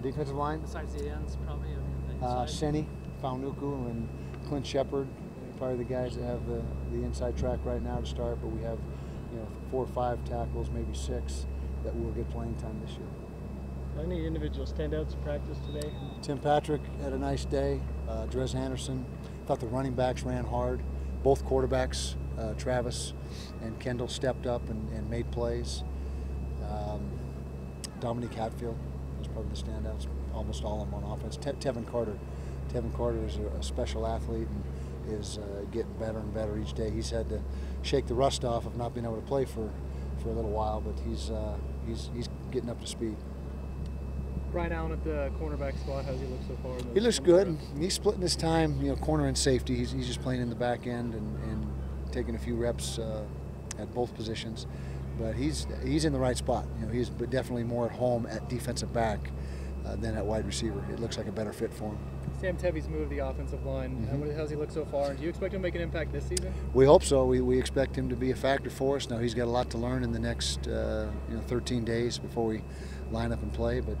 Defensive line? Besides the ends, probably. I mean, Senny, Faunuku, and Clint Shepard, probably the guys that have the inside track right now to start. But we have, 4 or 5 tackles, maybe 6, that will get playing time this year. Any individual standouts in practice today? Tim Patrick had a nice day. Dres Anderson, thought the running backs ran hard. Both quarterbacks, Travis and Kendall, stepped up and made plays. Dominique Hatfield was probably the standouts, almost all of them on offense. Tevin Carter is a special athlete and is getting better and better each day. He's had to shake the rust off of not being able to play for a little while, but he's getting up to speed. Brian Allen at the cornerback spot, how's he look so far? He looks good. He's splitting his time, corner and safety. He's just playing in the back end and taking a few reps at both positions. But he's in the right spot. He's definitely more at home at defensive back than at wide receiver. It looks like a better fit for him. Sam Tevi's moved the offensive line. How's he look so far? Do you expect him to make an impact this season? We hope so. We expect him to be a factor for us. Now he's got a lot to learn in the next 13 days before we line up and play. But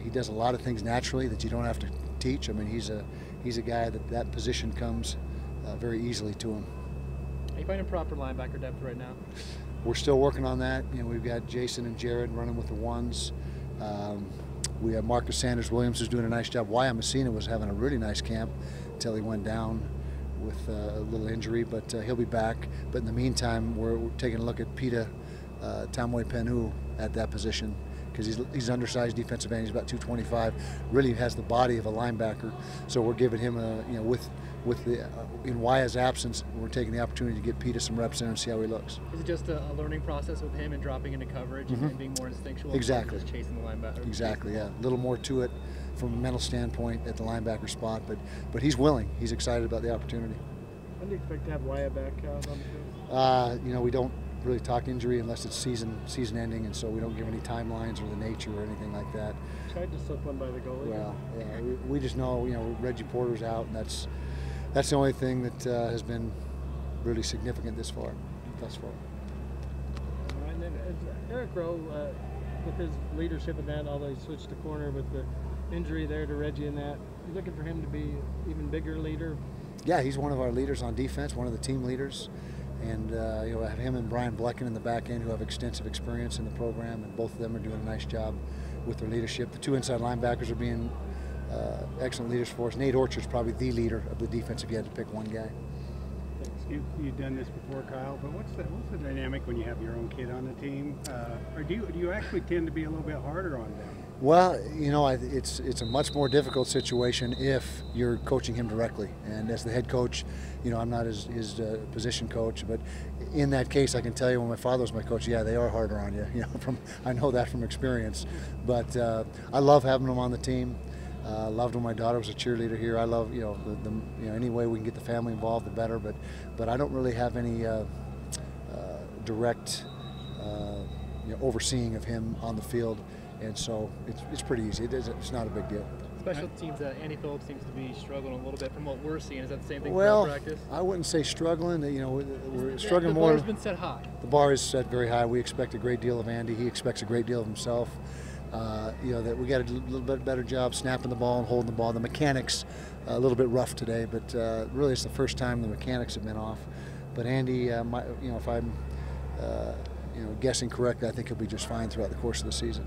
he does a lot of things naturally that you don't have to teach. I mean, he's a guy that position comes very easily to him. Are you finding proper linebacker depth right now? We're still working on that. We've got Jason and Jared running with the ones. We have Marcus Sanders-Williams who's doing a nice job. Wyatt Messina was having a really nice camp until he went down with a little injury, but he'll be back. But in the meantime, we're taking a look at Pita Tamwe-Penu at that position, because he's undersized defensive end. He's about 225. Really has the body of a linebacker. So we're giving him in Wyatt's absence, we're taking the opportunity to get Pita some reps in and see how he looks. Is it just a learning process with him and dropping into coverage and being more instinctual? Exactly. Just chasing the linebacker. Exactly. Yeah. A little more to it from a mental standpoint at the linebacker spot, but he's willing. He's excited about the opportunity. When do you expect to have Wyatt back on the field? We don't really talk injury unless it's season ending, and so we don't give any timelines or the nature or anything like that. Tried to slip one by the goalie. Well, yeah, we just know Reggie Porter's out, and that's the only thing that has been really significant thus far. And then Eric Rowe, with his leadership in that, although he switched to corner with the injury there to Reggie in that, you're looking for him to be even bigger leader? Yeah, he's one of our leaders on defense, one of the team leaders. And have him and Brian Blecken in the back end who have extensive experience in the program, and both of them are doing a nice job with their leadership. The 2 inside linebackers are being excellent leaders for us. Nate Orchard's probably the leader of the defense if you had to pick one guy. You've done this before, Kyle, but what's the dynamic when you have your own kid on the team? Or do you actually tend to be a little bit harder on them? Well, it's a much more difficult situation if you're coaching him directly. And as the head coach, I'm not his position coach, but in that case, I can tell you when my father was my coach, yeah, they are harder on you. I know that from experience. But I love having them on the team. Loved when my daughter was a cheerleader here. I love, any way we can get the family involved, the better. But I don't really have any direct overseeing of him on the field. And so it's pretty easy. It's not a big deal. Special teams, Andy Phillips seems to be struggling a little bit from what we're seeing. Is that the same thing for practice? I wouldn't say struggling. We're struggling more. The bar has been set high. The bar is set very high. We expect a great deal of Andy. He expects a great deal of himself. That we got a little bit better job snapping the ball and holding the ball. The mechanics a little bit rough today, but really it's the first time the mechanics have been off. But Andy, if I'm guessing correctly, I think he'll be just fine throughout the course of the season.